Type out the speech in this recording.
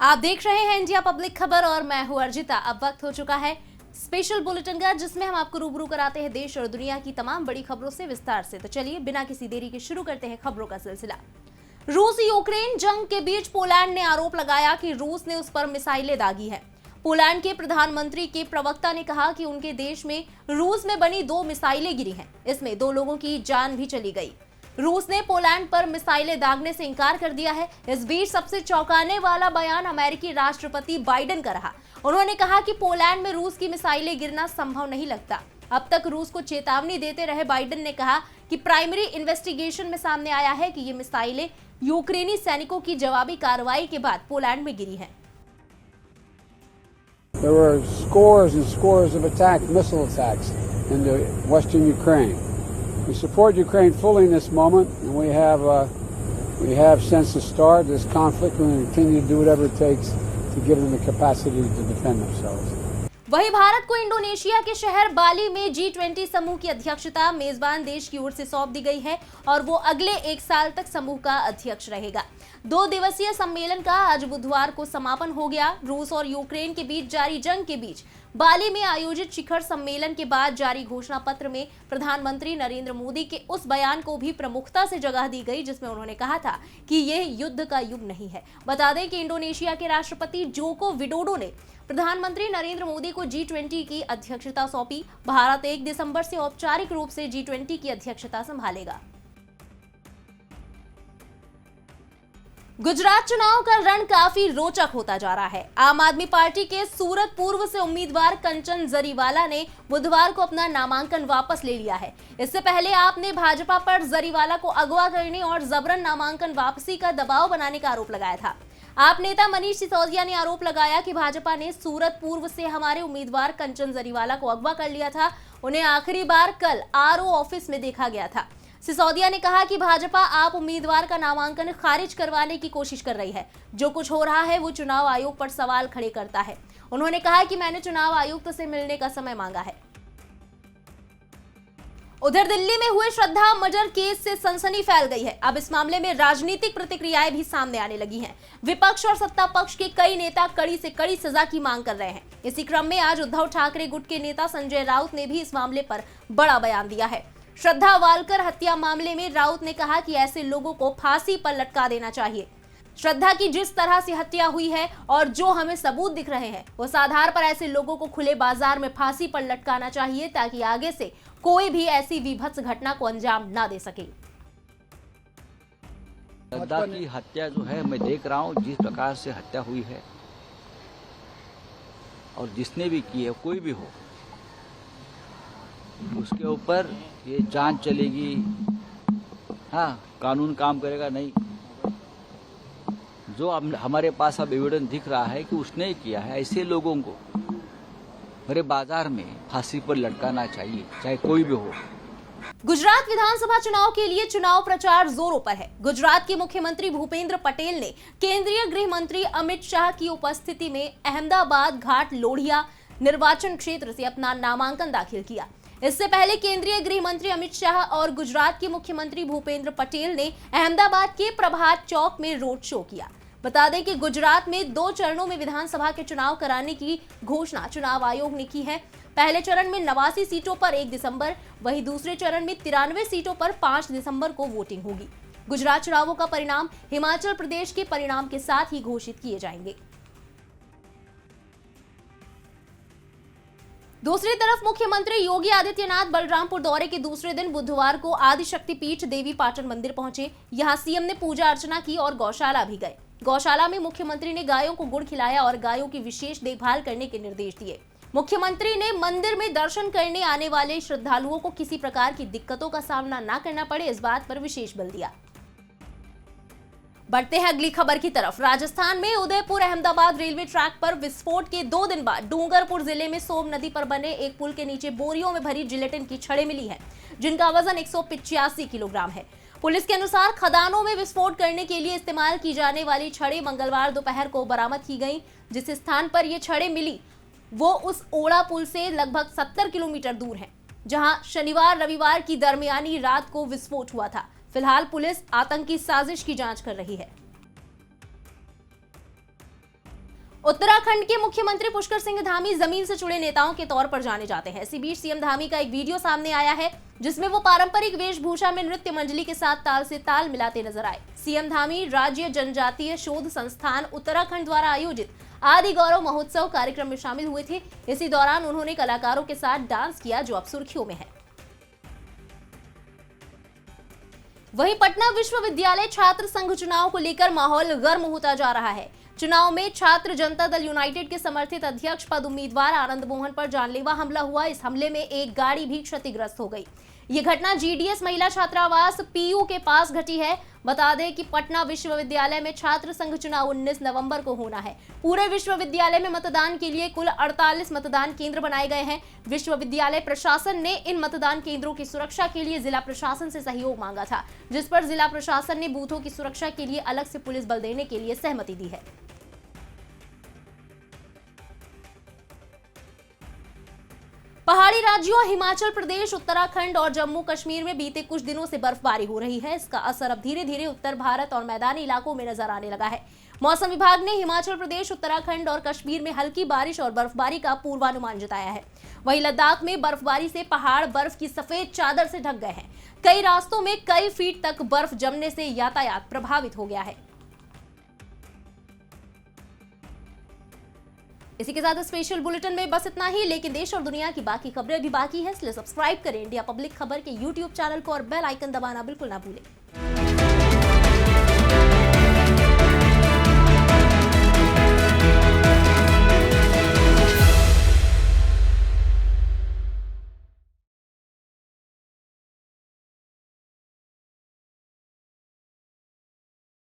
आप देख रहे हैं इंडिया पब्लिक खबर और मैं हूं अर्जिता। अब वक्त हो चुका है स्पेशल बुलेटिन का, जिसमें हम आपको रूबरू कराते हैं देश और दुनिया की तमाम बड़ी खबरों से विस्तार से। तो चलिए बिना किसी देरी के शुरू करते हैं खबरों का सिलसिला। रूस यूक्रेन जंग के बीच पोलैंड ने आरोप लगाया कि रूस ने उस पर मिसाइलें दागी है। पोलैंड के प्रधानमंत्री के प्रवक्ता ने कहा कि उनके देश में रूस में बनी 2 मिसाइलें गिरी हैं। इसमें 2 लोगों की जान भी चली गई। रूस ने पोलैंड पर मिसाइलें दागने से इनकार कर दिया है। इस बीच सबसे चौंकाने वाला बयान अमेरिकी राष्ट्रपति बाइडेन का रहा। उन्होंने कहा कि पोलैंड में रूस की मिसाइलें गिरना संभव नहीं लगता। अब तक रूस को चेतावनी देते रहे बाइडेन ने कहा कि प्राइमरी इन्वेस्टिगेशन में सामने आया है कि ये मिसाइलें यूक्रेनी सैनिकों की जवाबी कार्रवाई के बाद पोलैंड में गिरी हैं। There were scores and scores of missile attacks into western Ukraine. We support Ukraine fully in this moment, and we have since the start of this conflict. We're going to continue to do whatever it takes to give them the capacity to defend themselves. वहीं भारत को Indonesia के शहर बाली में G20 समूह की अध्यक्षता मेजबान देश की ओर से सौंप दी गई है और वो अगले 1 साल तक समूह का अध्यक्ष रहेगा। 2 दिवसीय सम्मेलन का आज बुधवार को समापन हो गया। रूस और यूक्रेन के बीच जारी जंग के बीच बाली में आयोजित शिखर सम्मेलन के बाद जारी घोषणा पत्र में प्रधानमंत्री नरेंद्र मोदी के उस बयान को भी प्रमुखता से जगह दी गई, जिसमें उन्होंने कहा था कि यह युद्ध का युग नहीं है। बता दें कि इंडोनेशिया के राष्ट्रपति जोको विडोडो ने प्रधानमंत्री नरेंद्र मोदी को G20 की अध्यक्षता सौंपी। भारत 1 दिसंबर से औपचारिक रूप से G20 की अध्यक्षता संभालेगा। गुजरात चुनाव का रण काफी रोचक होता जा रहा है। आम आदमी पार्टी के सूरत पूर्व से उम्मीदवार कंचन जरीवाला ने बुधवार को अपना नामांकन वापस ले लिया है। इससे पहले आपने भाजपा पर जरीवाला को अगवा करने और जबरन नामांकन वापसी का दबाव बनाने का आरोप लगाया था। आप नेता मनीष सिसोदिया ने आरोप लगाया कि भाजपा ने सूरत पूर्व से हमारे उम्मीदवार कंचन जरीवाला को अगवा कर लिया था। उन्हें आखिरी बार कल RO ऑफिस में देखा गया था। सिसोदिया ने कहा कि भाजपा आप उम्मीदवार का नामांकन खारिज करवाने की कोशिश कर रही है। जो कुछ हो रहा है वो चुनाव आयोग पर सवाल खड़े करता है। उन्होंने कहा कि मैंने चुनाव आयुक्त से मिलने का समय मांगा है। उधर दिल्ली में हुए श्रद्धा मर्डर केस से सनसनी फैल गई है। अब इस मामले में राजनीतिक प्रतिक्रियाएं भी सामने आने लगी हैं। विपक्ष और सत्ता पक्ष के कई नेता कड़ी से कड़ी सजा की मांग कर रहे हैं। इसी क्रम में आज उद्धव ठाकरे गुट के नेता संजय राउत ने भी इस मामले पर बड़ा बयान दिया है। श्रद्धा वालकर हत्या मामले में राउत ने कहा कि ऐसे लोगों को फांसी पर लटका देना चाहिए। श्रद्धा की जिस तरह से हत्या हुई है और जो हमें सबूत दिख रहे हैं, उस आधार पर ऐसे लोगों को खुले बाजार में फांसी पर लटकाना चाहिए ताकि आगे से कोई भी ऐसी विभत्स घटना को अंजाम ना दे सके। श्रद्धा की हत्या जो है, मैं देख रहा हूँ जिस प्रकार से हत्या हुई है और जिसने भी की है, कोई भी हो, उसके ऊपर ये जांच चलेगी। हाँ, कानून काम करेगा नहीं। जो हमारे पास अब एविडेंस दिख रहा है कि उसने ही किया है, ऐसे लोगों को मेरे बाजार में फांसी पर लटकाना चाहिए, चाहे कोई भी हो। गुजरात विधानसभा चुनाव के लिए चुनाव प्रचार जोरों पर है। गुजरात के मुख्यमंत्री भूपेंद्र पटेल ने केंद्रीय गृह मंत्री अमित शाह की उपस्थिति में अहमदाबाद घाट लोढ़िया निर्वाचन क्षेत्र से अपना नामांकन दाखिल किया। इससे पहले केंद्रीय गृह मंत्री अमित शाह और गुजरात के मुख्यमंत्री भूपेंद्र पटेल ने अहमदाबाद के प्रभात चौक में रोड शो किया। बता दें कि गुजरात में 2 चरणों में विधानसभा के चुनाव कराने की घोषणा चुनाव आयोग ने की है। पहले चरण में 89 सीटों पर 1 दिसंबर, वहीं दूसरे चरण में 93 सीटों पर 5 दिसंबर को वोटिंग होगी। गुजरात चुनावों का परिणाम हिमाचल प्रदेश के परिणाम के साथ ही घोषित किए जाएंगे। दूसरी तरफ मुख्यमंत्री योगी आदित्यनाथ बलरामपुर दौरे के दूसरे दिन बुधवार को आदिशक्तिपीठ देवी पाटन मंदिर पहुंचे। यहां सीएम ने पूजा अर्चना की और गौशाला भी गए। गौशाला में मुख्यमंत्री ने गायों को गुड़ खिलाया और गायों की विशेष देखभाल करने के निर्देश दिए। मुख्यमंत्री ने मंदिर में दर्शन करने आने वाले श्रद्धालुओं को किसी प्रकार की दिक्कतों का सामना न करना पड़े, इस बात पर विशेष बल दिया। बढ़ते हैं अगली खबर की तरफ। राजस्थान में उदयपुर अहमदाबाद रेलवे ट्रैक पर विस्फोट के 2 दिन बाद डूंगरपुर जिले में सोम नदी पर बने एक पुल के नीचे बोरियों में भरी जिलेटिन की छड़ें मिली हैं, जिनका वजन 185 किलोग्राम है। पुलिस के अनुसार खदानों में विस्फोट करने के लिए इस्तेमाल की जाने वाली छड़ें मंगलवार दोपहर को बरामद की गई। जिस स्थान पर ये छड़ें मिली वो उस ओड़ा पुल से लगभग 70 किलोमीटर दूर है, जहां शनिवार रविवार की दरमियानी रात को विस्फोट हुआ था। फिलहाल पुलिस आतंकी साजिश की जांच कर रही है। उत्तराखंड के मुख्यमंत्री पुष्कर सिंह धामी जमीन से जुड़े नेताओं के तौर पर जाने जाते हैं। इसी बीच सीएम धामी का एक वीडियो सामने आया है जिसमें वो पारंपरिक वेशभूषा में नृत्य मंडली के साथ ताल से ताल मिलाते नजर आए। सीएम धामी राज्य जनजातीय शोध संस्थान उत्तराखंड द्वारा आयोजित आदि गौरव महोत्सव कार्यक्रम में शामिल हुए थे। इसी दौरान उन्होंने कलाकारों के साथ डांस किया जो अब सुर्खियों में है। वहीं पटना विश्वविद्यालय छात्र संघ चुनाव को लेकर माहौल गर्म होता जा रहा है। चुनाव में छात्र जनता दल यूनाइटेड के समर्थित अध्यक्ष पद उम्मीदवार आनंद मोहन पर जानलेवा हमला हुआ। इस हमले में एक गाड़ी भी क्षतिग्रस्त हो गई। ये घटना जीडीएस महिला छात्रावास पीयू के पास घटी है। बता दें कि पटना विश्वविद्यालय में छात्र संघ चुनाव 19 नवंबर को होना है। पूरे विश्वविद्यालय में मतदान के लिए कुल 48 मतदान केंद्र बनाए गए हैं। विश्वविद्यालय प्रशासन ने इन मतदान केंद्रों की सुरक्षा के लिए जिला प्रशासन से सहयोग मांगा था, जिस पर जिला प्रशासन ने बूथों की सुरक्षा के लिए अलग से पुलिस बल देने के लिए सहमति दी है। पहाड़ी राज्यों हिमाचल प्रदेश, उत्तराखंड और जम्मू कश्मीर में बीते कुछ दिनों से बर्फबारी हो रही है। इसका असर अब धीरे धीरे उत्तर भारत और मैदानी इलाकों में नजर आने लगा है। मौसम विभाग ने हिमाचल प्रदेश, उत्तराखंड और कश्मीर में हल्की बारिश और बर्फबारी का पूर्वानुमान जताया है। वहीं लद्दाख में बर्फबारी से पहाड़ बर्फ की सफेद चादर से ढक गए हैं। कई रास्तों में कई फीट तक बर्फ जमने से यातायात प्रभावित हो गया है। इसी के साथ स्पेशल बुलेटिन में बस इतना ही, लेकिन देश और दुनिया की बाकी खबरें भी बाकी है, इसलिए सब्सक्राइब करें इंडिया पब्लिक खबर के यूट्यूब चैनल को और बेल आइकन दबाना बिल्कुल ना भूलें।